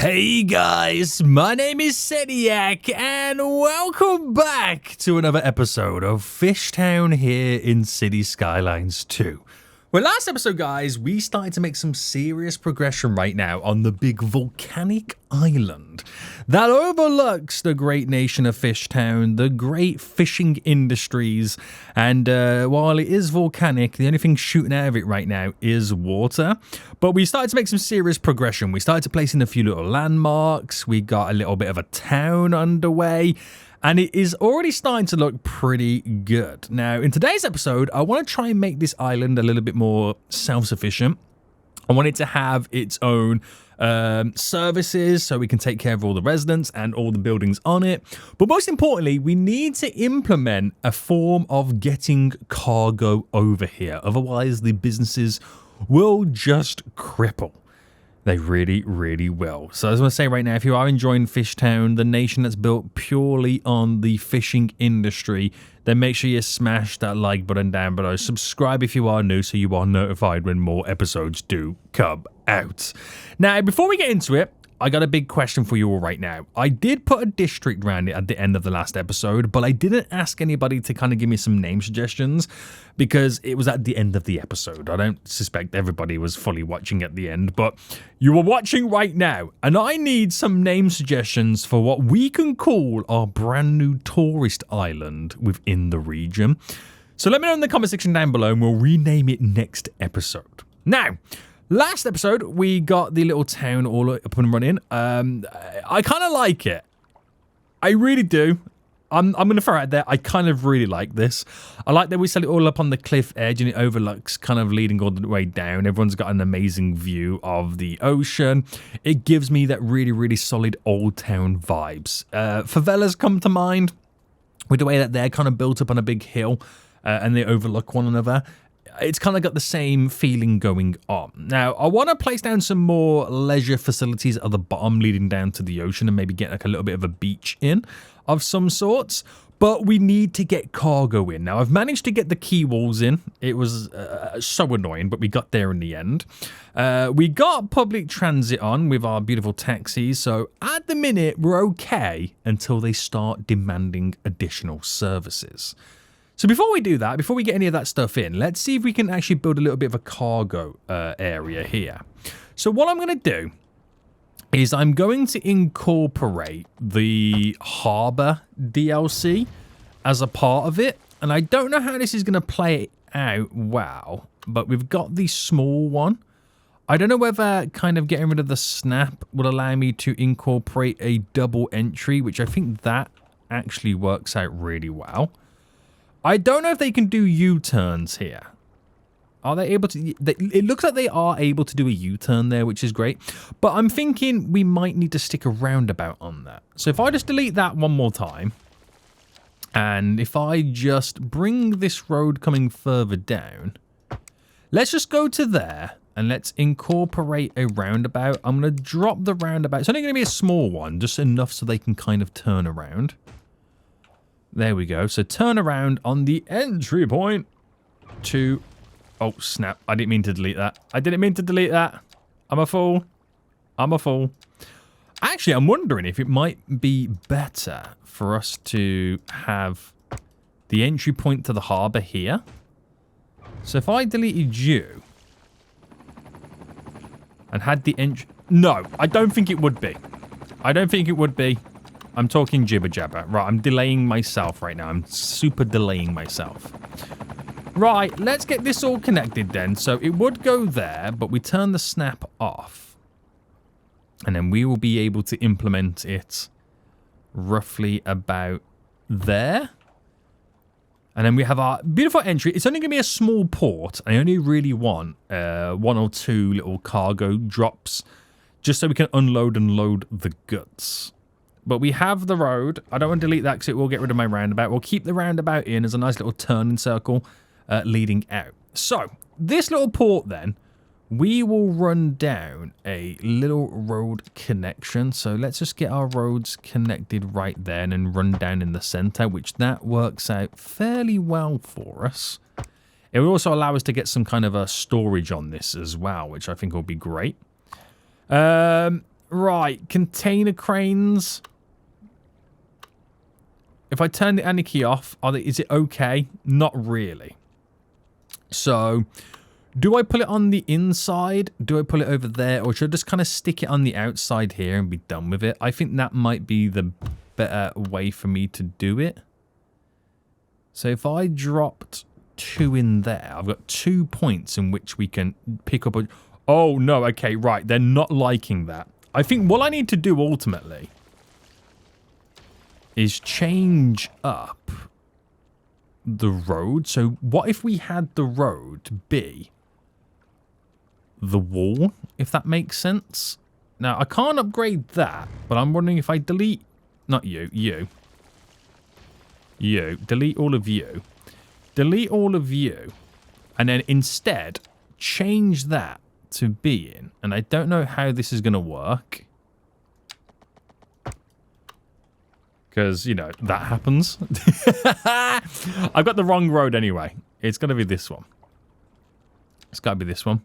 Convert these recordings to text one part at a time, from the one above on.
Hey guys, my name is Seniac and welcome back to another episode of FishTown here in City Skylines 2. Well, last episode, guys, we started to make some serious progression right now on the big volcanic island that overlooks the great nation of FishTown, the great fishing industries, and while it is volcanic, the only thing shooting out of it right now is water. But we started to make some serious progression. We started to place in a few little landmarks, we got a little bit of a town underway, and it is already starting to look pretty good. Now, in today's episode, I want to try and make this island a little bit more self-sufficient. I want it to have its own services so we can take care of all the residents and all the buildings on it. But most importantly, we need to implement a form of getting cargo over here. Otherwise, the businesses will just cripple. They really, really will. So I was going to say right now, if you are enjoying FishTown, the nation that's built purely on the fishing industry, then make sure you smash that like button down below. Subscribe if you are new so you are notified when more episodes do come out. Now, before we get into it, I got a big question for you all right now. I did put a district around it at the end of the last episode, but I didn't ask anybody to kind of give me some name suggestions because it was at the end of the episode. I don't suspect everybody was fully watching at the end, but you are watching right now, and I need some name suggestions for what we can call our brand new tourist island within the region. So let me know in the comment section down below and we'll rename it next episode. Now, last episode, we got the little town all up and running. I kind of like it. I really do. I'm going to throw it out there. I kind of really like this. I like that we set it all up on the cliff edge and it overlooks kind of leading all the way down. Everyone's got an amazing view of the ocean. It gives me that really, really solid old town vibes. Favelas come to mind with the way that they're kind of built up on a big hill and they overlook one another. It's kind of got the same feeling going on. Now, I want to place down some more leisure facilities at the bottom leading down to the ocean and maybe get like a little bit of a beach in of some sorts. But we need to get cargo in. Now, I've managed to get the quay walls in. It was so annoying, but we got there in the end. We got public transit on with our beautiful taxis. So at the minute, we're okay until they start demanding additional services. So before we do that, before we get any of that stuff in, let's see if we can actually build a little bit of a cargo area here. So what I'm going to do is I'm going to incorporate the harbour DLC as a part of it. And I don't know how this is going to play out well, but we've got the small one. I don't know whether kind of getting rid of the snap will allow me to incorporate a double entry, which I think that actually works out really well. I don't know if they can do U-turns here. Are they able to? It looks like they are able to do a U-turn there, which is great. But I'm thinking we might need to stick a roundabout on that. So if I just delete that one more time, and if I just bring this road coming further down, let's just go to there, and let's incorporate a roundabout. I'm going to drop the roundabout. It's only going to be a small one, just enough so they can kind of turn around. There we go. So turn around on the entry point to... Oh, snap. I didn't mean to delete that. I didn't mean to delete that. I'm a fool. I'm a fool. Actually, I'm wondering if it might be better for us to have the entry point to the harbour here. So if I deleted you and had the entry... No, I don't think it would be. I don't think it would be. I'm talking jibber jabber. Right, I'm delaying myself right now. I'm super delaying myself. Right, let's get this all connected then. So it would go there, but we turn the snap off. And then we will be able to implement it roughly about there. And then we have our beautiful entry. It's only going to be a small port. I only really want 1 or 2 little cargo drops just so we can unload and load the goods. But we have the road. I don't want to delete that because it will get rid of my roundabout. We'll keep the roundabout in as a nice little turning circle leading out. So, this little port then, we will run down a little road connection. So, let's just get our roads connected right there and then run down in the center, which that works out fairly well for us. It will also allow us to get some kind of a storage on this as well, which I think will be great. Right, container cranes. If I turn the anarchy off, is it okay? Not really. So, do I put it on the inside? Do I put it over there? Or should I just kind of stick it on the outside here and be done with it? I think that might be the better way for me to do it. So if I dropped 2 in there, I've got 2 points in which we can pick up a... Oh, no, okay, right. They're not liking that. I think what I need to do ultimately is change up the road. So what if we had the road be the wall, if that makes sense? Now, I can't upgrade that, but I'm wondering if I delete... Not you, you. You. Delete all of you. Delete all of you. And then instead, change that to being. And I don't know how this is going to work. Because, you know, that happens. I've got the wrong road anyway. It's going to be this one. It's got to be this one.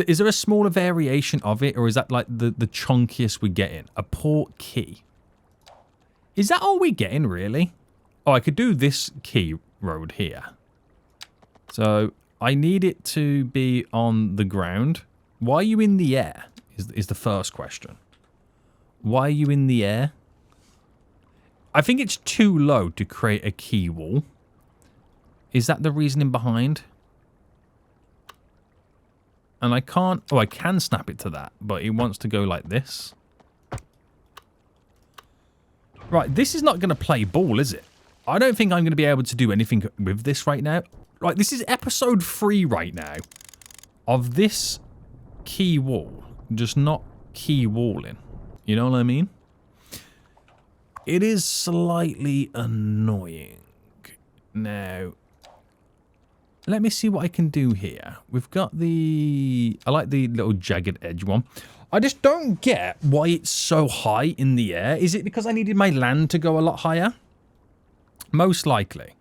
Is there a smaller variation of it? Or is that like the chunkiest we're getting? A port key. Is that all we're getting, really? Oh, I could do this key road here. So, I need it to be on the ground. Why are you in the air? Is the first question. Why are you in the air? I think it's too low to create a key wall. Is that the reasoning behind? And I can't... Oh, I can snap it to that, but it wants to go like this. Right, this is not going to play ball, is it? I don't think I'm going to be able to do anything with this right now. Right, this is episode 3 right now of this key wall. Just not key walling. You know what I mean? It is slightly annoying. Now, let me see what I can do here. We've got the... I like the little jagged edge one. I just don't get why it's so high in the air. Is it because I needed my land to go a lot higher? Most likely.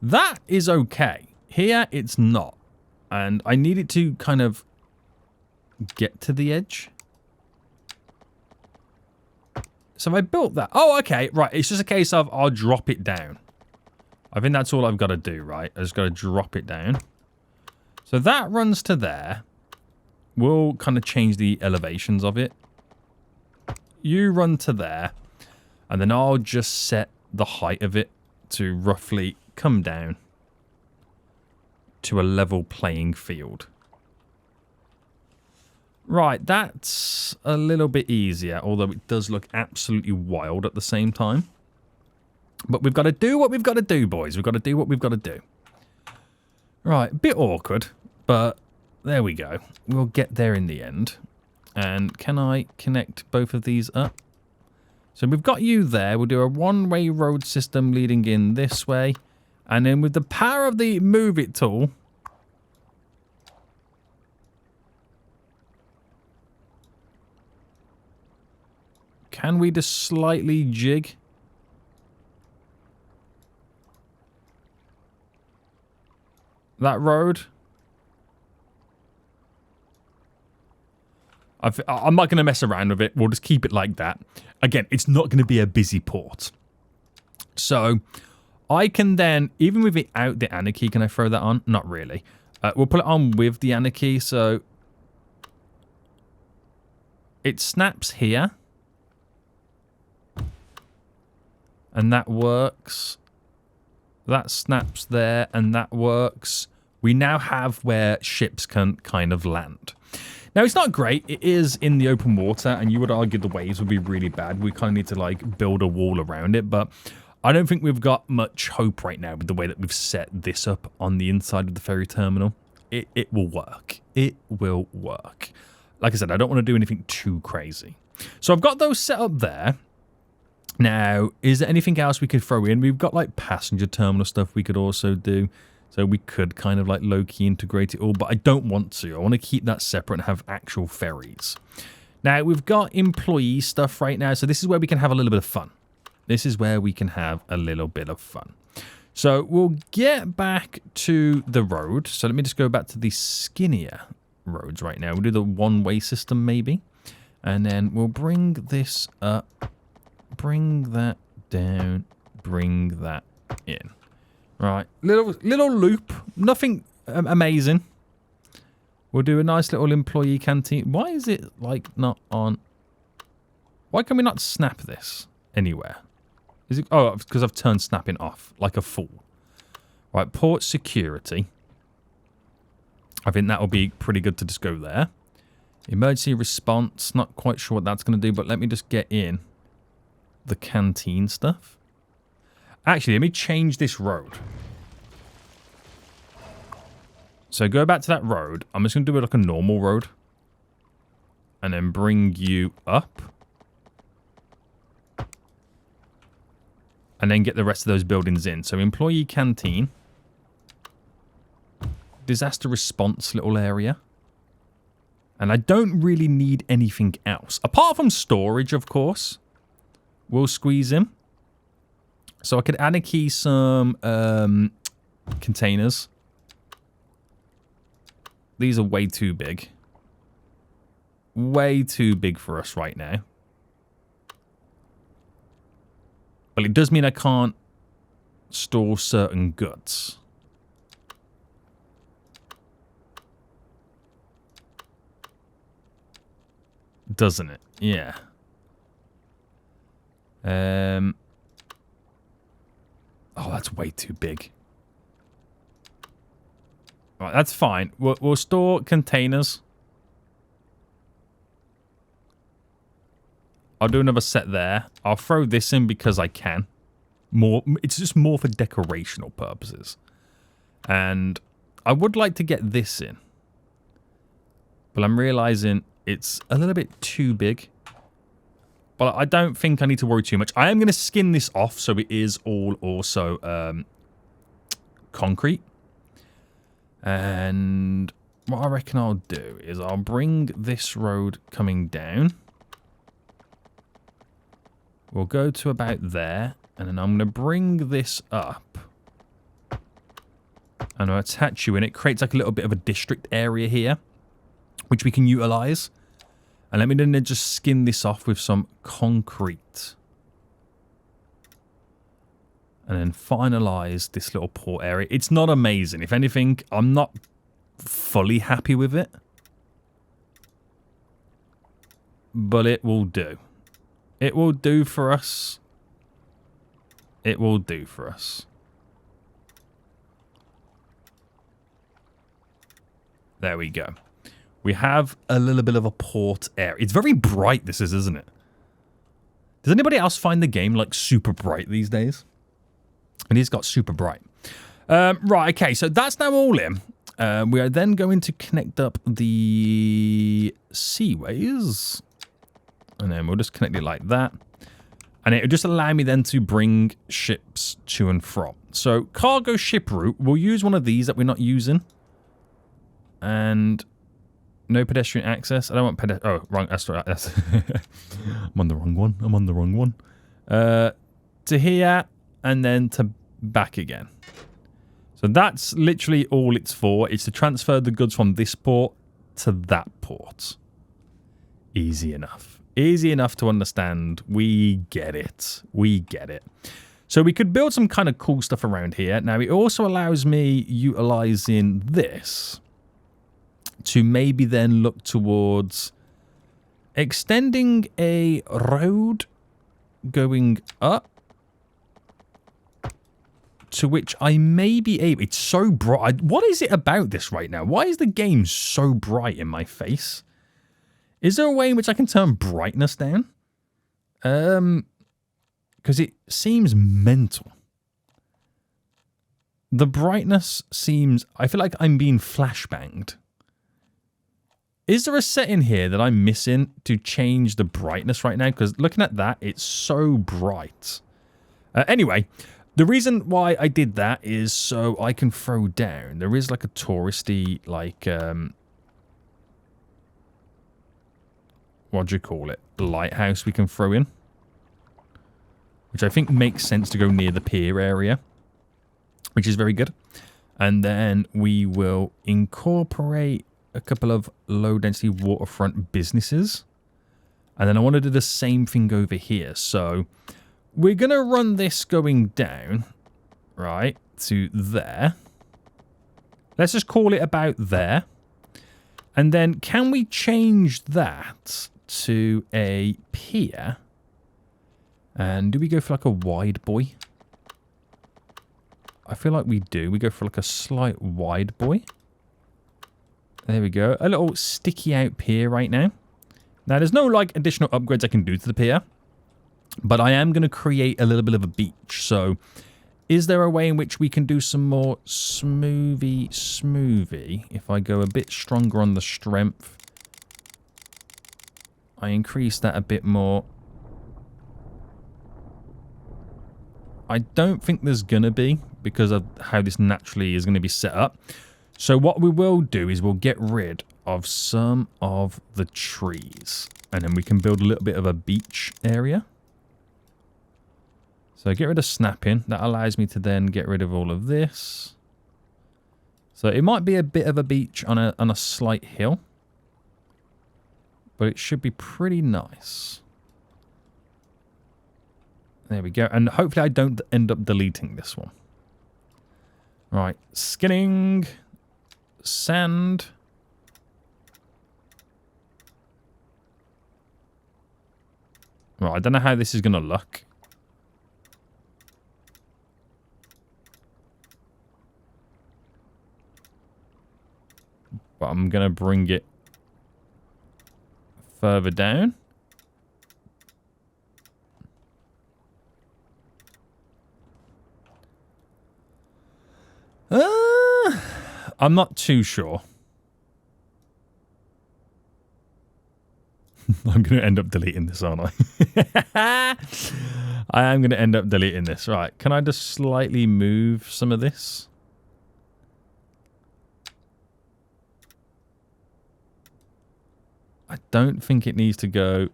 That is okay. Here, it's not. And I need it to kind of get to the edge. So I built that. Oh, okay. Right. It's just a case of I'll drop it down. I think that's all I've got to do, right? I just got to drop it down. So that runs to there. We'll kind of change the elevations of it. You run to there. And then I'll just set the height of it to roughly come down to a level playing field. Right, that's a little bit easier, although it does look absolutely wild at the same time. But we've got to do what we've got to do, boys. We've got to do what we've got to do. Right, a bit awkward, but there we go. We'll get there in the end. And can I connect both of these up? So we've got you there. We'll do a one-way road system leading in this way. And then with the power of the move it tool... Can we just slightly jig? That road? I'm not going to mess around with it. We'll just keep it like that. Again, it's not going to be a busy port. So, I can then, even without the anarchy, can I throw that on? Not really. We'll put it on with the anarchy, so... It snaps here. And that works. That snaps there, and that works. We now have where ships can kind of land. Now, it's not great. It is in the open water, and you would argue the waves would be really bad. We kind of need to, like, build a wall around it, but I don't think we've got much hope right now with the way that we've set this up on the inside of the ferry terminal. It will work. It will work. Like I said, I don't want to do anything too crazy. So I've got those set up there. Now, is there anything else we could throw in? We've got, like, passenger terminal stuff we could also do. So we could kind of, like, low-key integrate it all. But I don't want to. I want to keep that separate and have actual ferries. Now, we've got employee stuff right now. So this is where we can have a little bit of fun. This is where we can have a little bit of fun. So we'll get back to the road. So let me just go back to the skinnier roads right now. We'll do the one-way system, maybe. And then we'll bring this up, bring that down, bring that in. Right, little loop, nothing amazing. We'll do a nice little employee canteen. Why is it like not on? Why can we not snap this anywhere? Is it? Oh, because I've turned snapping off like a fool. Right, port security. I think that will be pretty good to just go there. Emergency response, not quite sure what that's going to do, but let me just get in the canteen stuff. Actually, let me change this road. So go back to that road. I'm just going to do it like a normal road. And then bring you up. And then get the rest of those buildings in. So employee canteen. Disaster response little area. And I don't really need anything else. Apart from storage, of course. We'll squeeze in. So I could add a key some containers. These are way too big. Way too big for us right now. But it does mean I can't store certain goods. Doesn't it? Yeah. Oh, that's way too big. Right, that's fine. We'll store containers. I'll do another set there. I'll throw this in because I can. It's just more for decorational purposes. And I would like to get this in. But I'm realizing it's a little bit too big. But I don't think I need to worry too much. I am going to skin this off so it is all also concrete. And what I reckon I'll do is I'll bring this road coming down. We'll go to about there. And then I'm going to bring this up. And I'll attach you in. It creates like a little bit of a district area here, which we can utilize. And let me then just skin this off with some concrete. And then finalize this little port area. It's not amazing. If anything, I'm not fully happy with it. But it will do. It will do for us. It will do for us. There we go. We have a little bit of a port area. It's very bright, this is, isn't it? Does anybody else find the game, like, super bright these days? It has got super bright. Right, okay, so that's now all in. We are then going to connect up the seaways. And then we'll just connect it like that. And it'll just allow me then to bring ships to and from. So, cargo ship route, we'll use one of these that we're not using. And no pedestrian access. I don't want pedestrian. Oh, wrong. That's right. I'm on the wrong one. I'm on the wrong one. To here and then to back again. So that's literally all it's for. It's to transfer the goods from this port to that port. Easy enough. Easy enough to understand. We get it. We get it. So we could build some kind of cool stuff around here. Now, it also allows me utilizing this to maybe then look towards extending a road going up to which I may be able... It's so bright. What is it about this right now? Why is the game so bright in my face? Is there a way in which I can turn brightness down? Because it seems mental. The brightness seems... I feel like I'm being flashbanged. Is there a setting here that I'm missing to change the brightness right now? Because looking at that, it's so bright. Anyway, the reason why I did that is so I can throw down. There is like a touristy, like... what do you call it? Lighthouse we can throw in. Which I think makes sense to go near the pier area. Which is very good. And then we will incorporate a couple of low-density waterfront businesses. And then I want to do the same thing over here. So we're going to run this going down, right, to there. Let's just call it about there. And then can we change that to a pier? And do we go for like a wide boy? I feel like we do. We go for like a slight wide boy. There we go. A little sticky out pier right now. Now, there's no like additional upgrades I can do to the pier. But I am going to create a little bit of a beach. So is there a way in which we can do some more smoothie? If I go a bit stronger on the strength. I increase that a bit more. I don't think there's going to be because of how this naturally is going to be set up. So what we will do is we'll get rid of some of the trees. And then we can build a little bit of a beach area. So get rid of snapping. That allows me to then get rid of all of this. So it might be a bit of a beach on a slight hill. But it should be pretty nice. There we go. And hopefully I don't end up deleting this one. Right. Skinning. Sand. Right. I don't know how this is going to look. But I'm going to bring it further down. I'm not too sure. I'm going to end up deleting this, aren't I? I am going to end up deleting this. Right. Can I just slightly move some of this? I don't think it needs to go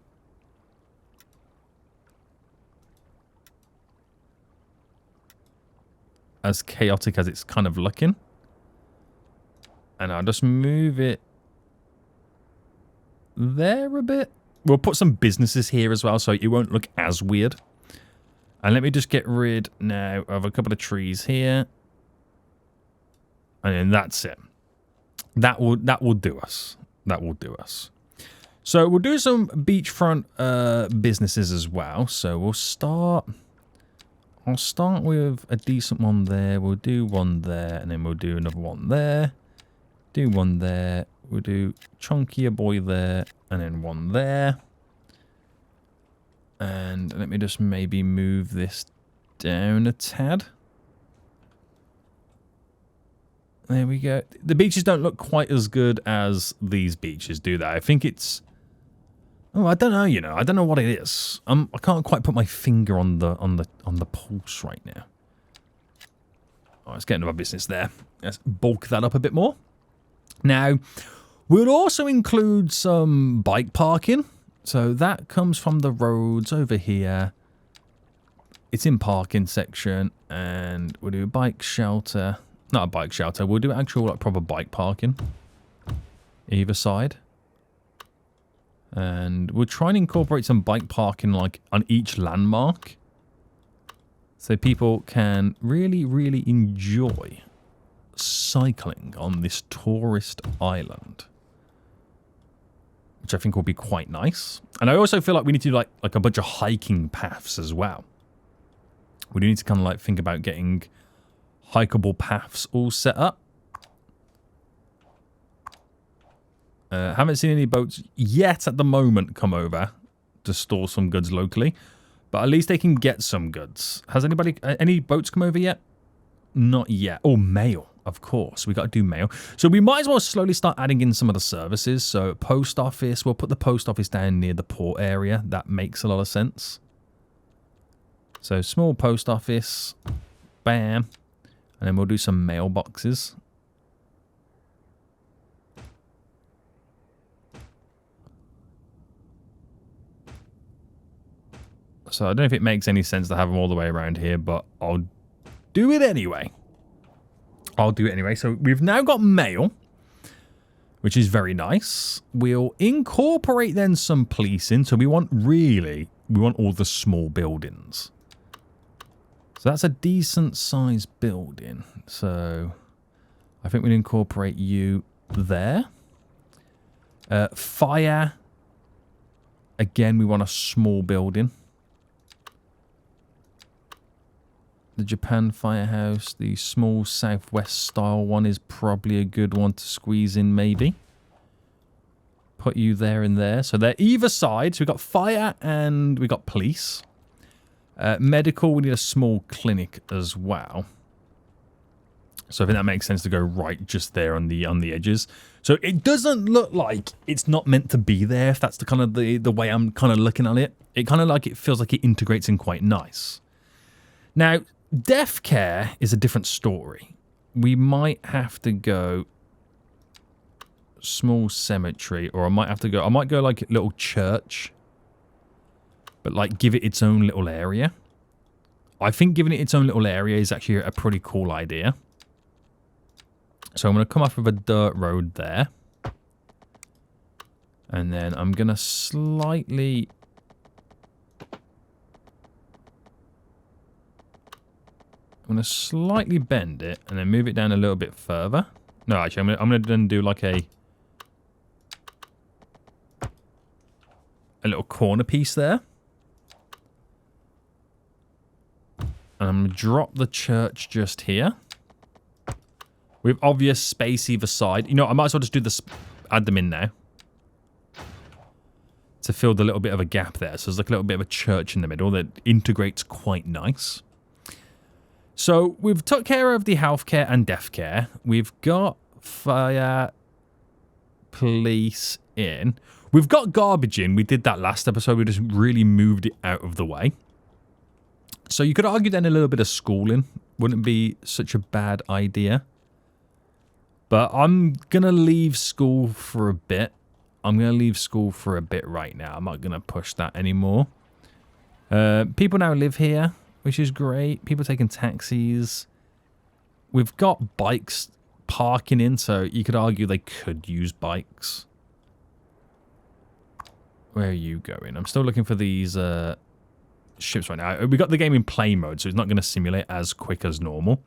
as chaotic as it's kind of looking. And I'll just move it there a bit. We'll put some businesses here as well so it won't look as weird. And let me just get rid now of a couple of trees here. And then that's it. That will do us. That will do us. So we'll do some beachfront businesses as well. So we'll start... I'll start with a decent one there. We'll do one there, and then we'll do another one there. Do one there. We'll do chunkier boy there, and then one there. And let me just maybe move this down a tad. There we go. The beaches don't look quite as good as these beaches, do they? I think it's... Oh, I don't know, you know. I don't know what it is. I can't quite put my finger on the pulse right now. Oh, let's get into our business there. Let's bulk that up a bit more. Now, we'll also include some bike parking. So that comes from the roads over here. It's in parking section, and we'll do a bike shelter. Not a bike shelter. We'll do actual like proper bike parking either side. And we'll try and incorporate some bike parking like on each landmark. So people can really, really enjoy cycling on this tourist island. Which I think will be quite nice. And I also feel like we need to do like a bunch of hiking paths as well. We do need to kind of like think about getting hikeable paths all set up. Haven't seen any boats yet at the moment come over to store some goods locally. But at least they can get some goods. Has anybody, any boats come over yet? Not yet. Oh, mail. Of course. We got to do mail. So we might as well slowly start adding in some of the services. So post office. We'll put the post office down near the port area. That makes a lot of sense. So small post office. Bam. And then we'll do some mailboxes. So I don't know if it makes any sense to have them all the way around here, but I'll do it anyway. I'll do it anyway. So we've now got mail. which is very nice. We'll incorporate then some policing. So we want all the small buildings. So that's a decent sized building. So I think we'll incorporate you there. Fire. Again, we want a small building. The Japan Firehouse, the small Southwest style one is probably a good one to squeeze in, maybe. Put you there and there. So they're either side. So we've got fire and we've got police. Medical, we need a small clinic as well. So I think that makes sense to go right just there on the edges. So it doesn't look like it's not meant to be there, if that's the kind of the way I'm kind of looking at it. It kind of like it feels like it integrates in quite nice. Now, death care is a different story. We might have to go small cemetery, or I might go like a little church, but like give it its own little area. I think giving it its own little area is actually a pretty cool idea. So I'm going to come off of a dirt road there. And then I'm going to slightly... bend it and then move it down a little bit further. No, actually, I'm going to then do like a little corner piece there. And I'm going to drop the church just here. With obvious space either side. You know, I might as well just do this, add them in now. To fill the little bit of a gap there. So there's like a little bit of a church in the middle that integrates quite nice. So we've took care of the healthcare and death care. We've got fire, police in. We've got garbage in. We did that last episode. We just really moved it out of the way. So you could argue then a little bit of schooling wouldn't be such a bad idea. But I'm going to leave school for a bit. I'm going to leave school for a bit right now. I'm not going to push that anymore. People now live here, which is great. People taking taxis. We've got bikes parking in, so you could argue they could use bikes. Where are you going? I'm still looking for these ships right now. We got the game in play mode, so it's not going to simulate as quick as normal.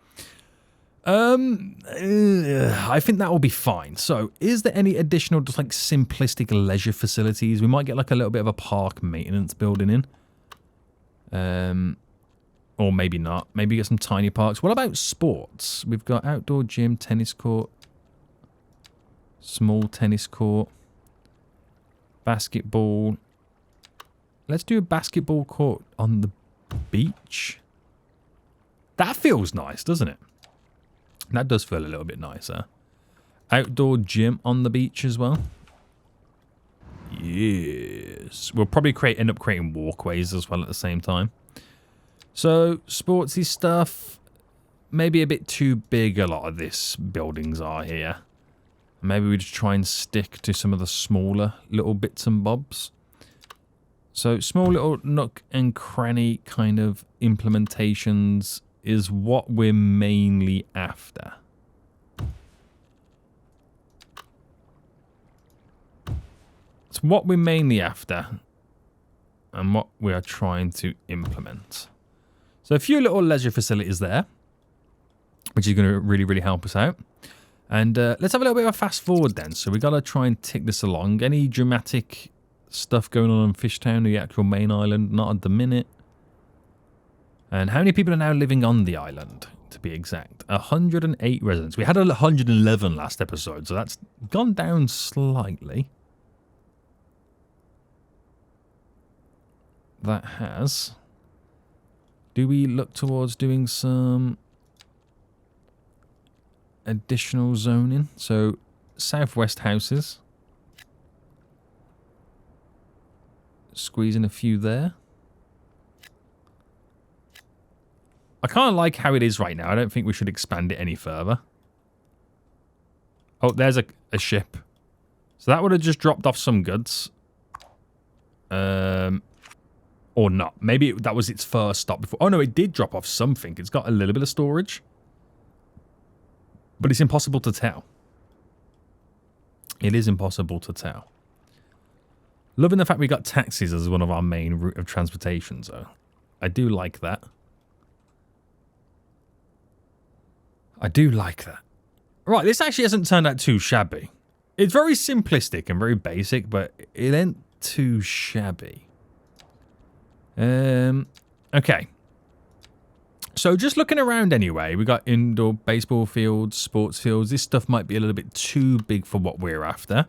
I think that will be fine. So, is there any additional just like simplistic leisure facilities? We might get like a little bit of a park maintenance building in. Or maybe not. Maybe get some tiny parks. What about sports? We've got outdoor gym, tennis court, small tennis court, basketball. Let's do a basketball court on the beach. That feels nice, doesn't it? That does feel a little bit nicer. Outdoor gym on the beach as well. Yes. We'll probably end up creating walkways as well at the same time. So, sportsy stuff. Maybe a bit too big a lot of this buildings are here. Maybe we just try and stick to some of the smaller little bits and bobs. So, small little nook and cranny kind of implementations is what we're mainly after. It's what we're mainly after and what we are trying to implement. So a few little leisure facilities there, which is going to really, really help us out. And let's have a little bit of a fast forward then. So we got to try and tick this along. Any dramatic stuff going on FishTown, the actual main island? Not at the minute. And how many people are now living on the island, to be exact? 108 residents. We had 111 last episode, so that's gone down slightly. That has. Do we look towards doing some additional zoning? So, southwest houses. Squeezing a few there. I kind of like how it is right now. I don't think we should expand it any further. Oh, there's a ship. So that would have just dropped off some goods. Or not. Maybe that was its first stop before. Oh, no, it did drop off something. It's got a little bit of storage. But it's impossible to tell. It is impossible to tell. Loving the fact we got taxis as one of our main route of transportation, so I do like that. I do like that. Right, this actually hasn't turned out too shabby. It's very simplistic and very basic, but it ain't too shabby. Okay. So just looking around anyway, we got indoor baseball fields, sports fields. This stuff might be a little bit too big for what we're after.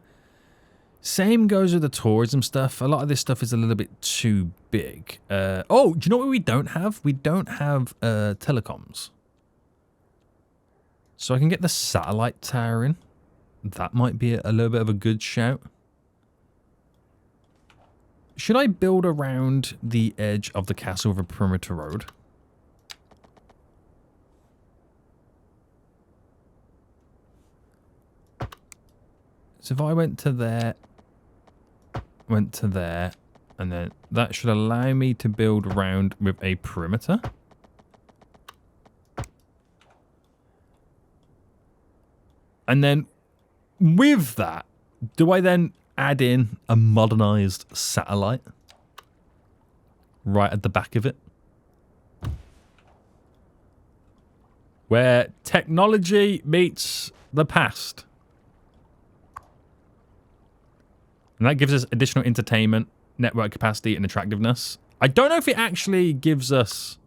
Same goes with the tourism stuff. A lot of this stuff is a little bit too big. Oh, do you know what we don't have? We don't have telecoms. So I can get the satellite tower in. That might be a little bit of a good shout. Should I build around the edge of the castle with a perimeter road? So if I went to there, and then that should allow me to build around with a perimeter. And then with that, do I then add in a modernized satellite right at the back of it? Where technology meets the past. And that gives us additional entertainment, network capacity, and attractiveness. I don't know if it actually gives us...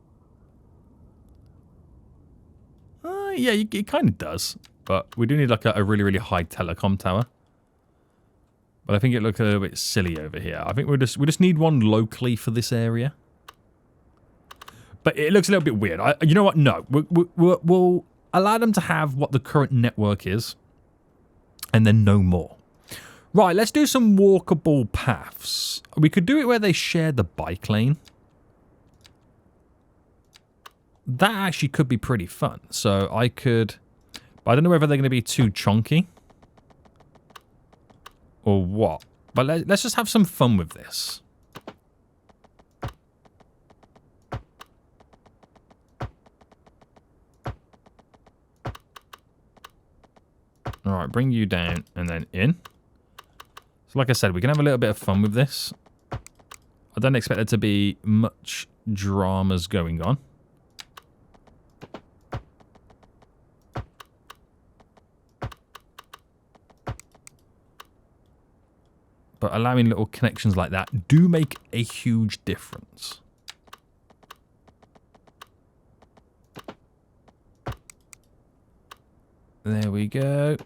yeah, it kind of does. But we do need like a really, really high telecom tower. But I think it looks a little bit silly over here. I think we just need one locally for this area. But it looks a little bit weird. You know what? No. We'll allow them to have what the current network is. And then no more. Right, let's do some walkable paths. We could do it where they share the bike lane. That actually could be pretty fun. So I could... But I don't know whether they're going to be too chunky. Or what. But let's just have some fun with this. Alright, bring you down and then in. So like I said, we can have a little bit of fun with this. I don't expect there to be much dramas going on. But allowing little connections like that do make a huge difference. There we go.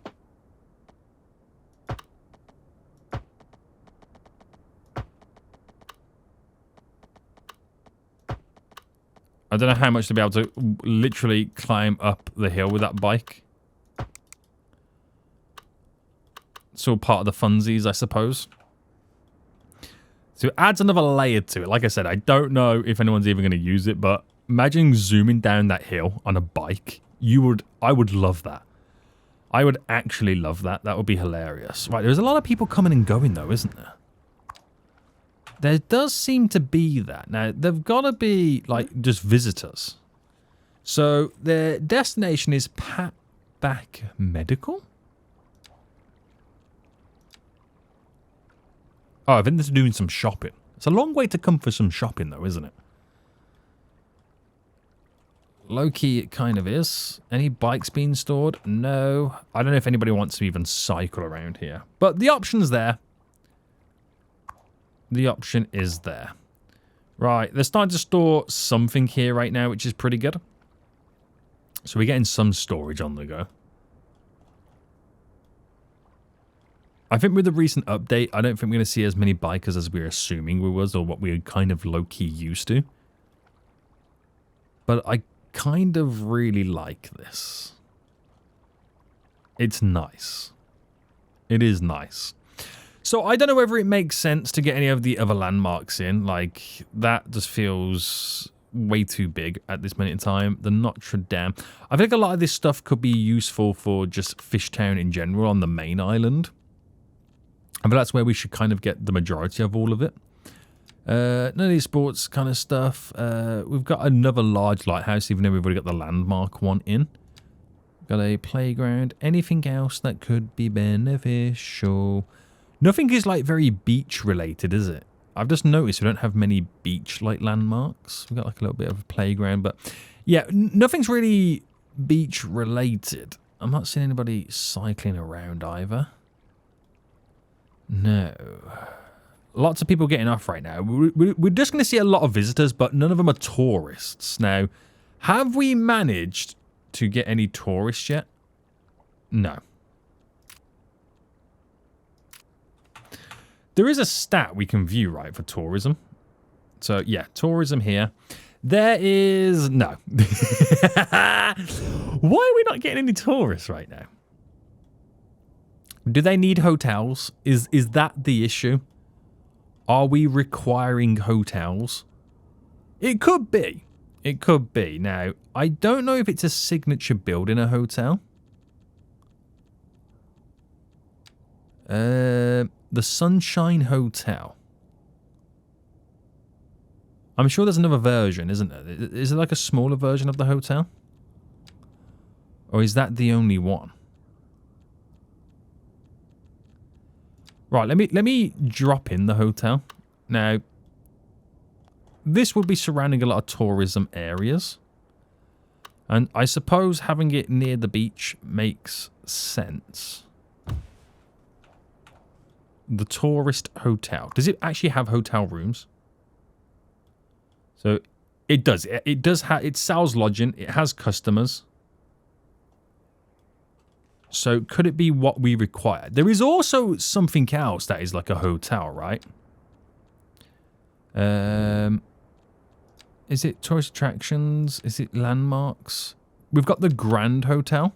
I don't know how much to be able to literally climb up the hill with that bike. It's all part of the funsies, I suppose. So it adds another layer to it. Like I said, I don't know if anyone's even going to use it, but imagine zooming down that hill on a bike. I would love that. I would actually love that. That would be hilarious. Right, there's a lot of people coming and going though, isn't there? There does seem to be that. Now, they've got to be, like, just visitors. So, their destination is Patback Medical? Oh, I think they're doing some shopping. It's a long way to come for some shopping, though, isn't it? Low-key, it kind of is. Any bikes being stored? No. I don't know if anybody wants to even cycle around here. But the option's there. The option is there. Right, they're starting to store something here right now, which is pretty good. So we're getting some storage on the go. I think with the recent update, I don't think we're going to see as many bikers as we were assuming we was, or what we were kind of low-key used to. But I kind of really like this. It's nice. It is nice. So I don't know whether it makes sense to get any of the other landmarks in. Like, that just feels way too big at this minute in time. The Notre Dame. I think a lot of this stuff could be useful for just FishTown in general on the main island. But that's where we should kind of get the majority of all of it. None of these sports kind of stuff. We've got another large lighthouse, even though we've already got the landmark one in. Got a playground. Anything else that could be beneficial? Nothing is like very beach related, is it? I've just noticed we don't have many beach like landmarks. We've got like a little bit of a playground, but yeah, nothing's really beach related. I'm not seeing anybody cycling around either. No. Lots of people getting off right now. We're just going to see a lot of visitors, but none of them are tourists. Now, have we managed to get any tourists yet? No. There is a stat we can view, right, for tourism. So, yeah, tourism here. There is... No. Why are we not getting any tourists right now? Do they need hotels? Is that the issue? Are we requiring hotels? It could be. It could be. Now, I don't know if it's a signature building, a hotel. The Sunshine Hotel. I'm sure there's another version, isn't there? Is it like a smaller version of the hotel? Or is that the only one? Right, let me drop in the hotel. Now, this would be surrounding a lot of tourism areas. And I suppose having it near the beach makes sense. The tourist hotel. Does it actually have hotel rooms? So it does. It does have. It sells lodging. It has customers. So could it be what we require? There is also something else that is like a hotel, right? Is it tourist attractions? Is it landmarks? We've got the Grand Hotel,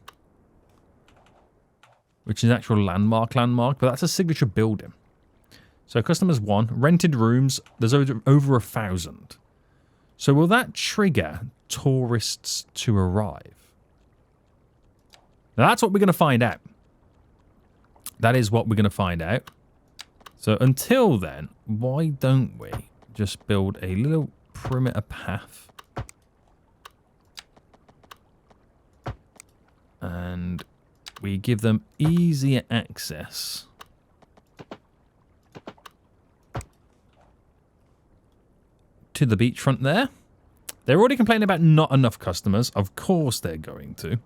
which is an actual landmark, but that's a signature building. So customers 1, rented rooms, there's over 1,000. So will that trigger tourists to arrive? Now that's what we're going to find out. That is what we're going to find out. So until then, why don't we just build a little perimeter path? And we give them easier access to the beachfront there. They're already complaining about not enough customers. Of course they're going to.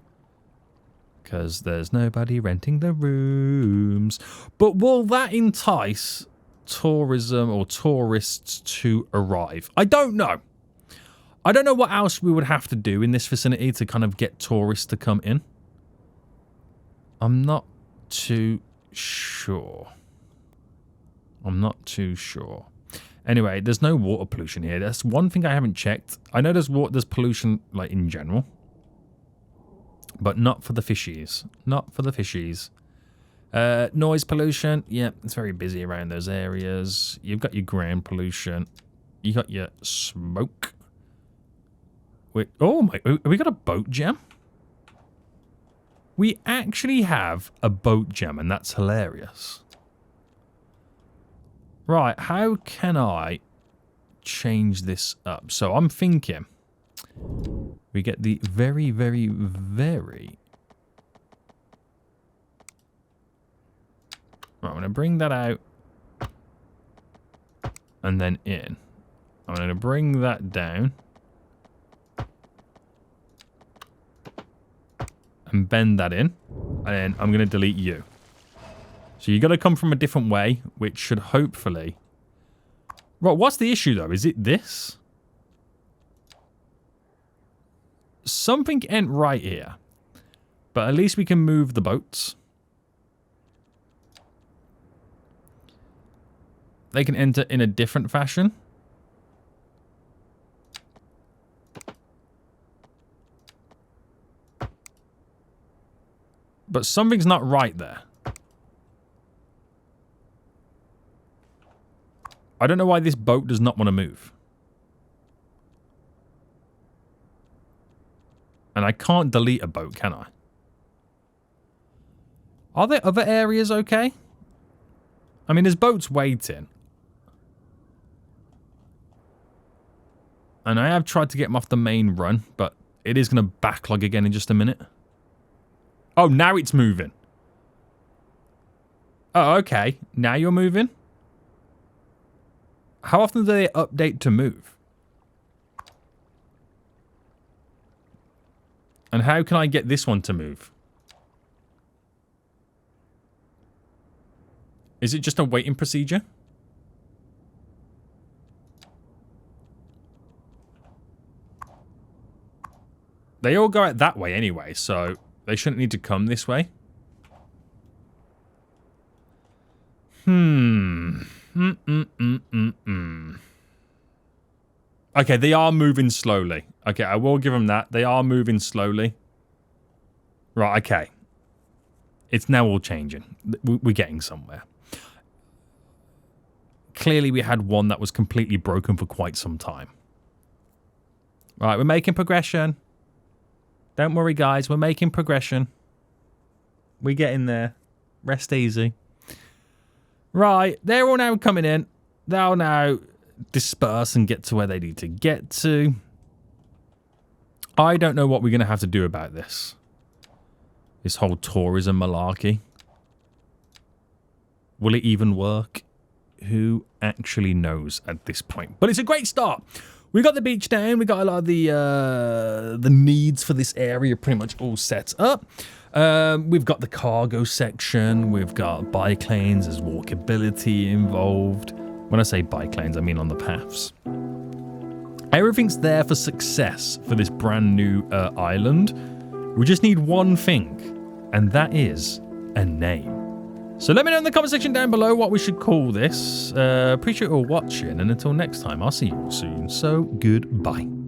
Because there's nobody renting the rooms. But will that entice tourism or tourists to arrive? I don't know. I don't know what else we would have to do in this vicinity to kind of get tourists to come in. I'm not too sure. Anyway, there's no water pollution here. That's one thing I haven't checked. I know there's pollution like in general. But not for the fishies. Noise pollution. Yeah, it's very busy around those areas. You've got your ground pollution. You got your smoke. Wait, oh my, have we got a boat jam? We actually have a boat jam, and that's hilarious. Right, how can I change this up? So I'm thinking we get the very, very, very... Right, I'm going to bring that out and then in. I'm going to bring that down and bend that in, and then I'm going to delete you. So you got to come from a different way, which should hopefully... Right, what's the issue though? Is it this? Something ain't right here. But at least we can move the boats. They can enter in a different fashion. But something's not right there. I don't know why this boat does not want to move. And I can't delete a boat, can I? Are there other areas okay? I mean, there's boats waiting. And I have tried to get them off the main run, but it is going to backlog again in just a minute. Oh, now it's moving. Oh, okay. Now you're moving? How often do they update to move? And how can I get this one to move? Is it just a waiting procedure? They all go out that way anyway, so they shouldn't need to come this way. Okay, they are moving slowly. Okay, I will give them that. They are moving slowly. Right, okay. It's now all changing. We're getting somewhere. Clearly, we had one that was completely broken for quite some time. Right, we're making progression. Don't worry, guys. We're making progression. We're getting there. Rest easy. Right, they're all now coming in. They'll now disperse and get to where they need to get to. I don't know what we're going to have to do about this. This whole tourism malarkey. Will it even work? Who actually knows at this point? But it's a great start. We got the beach down. We got a lot of the needs for this area pretty much all set up. We've got the cargo section. We've got bike lanes. There's walkability involved. When I say bike lanes, I mean on the paths. Everything's there for success for this brand new island. We just need one thing, and that is a name. So let me know in the comment section down below what we should call this. Appreciate you all watching, and until next time, I'll see you all soon. So goodbye.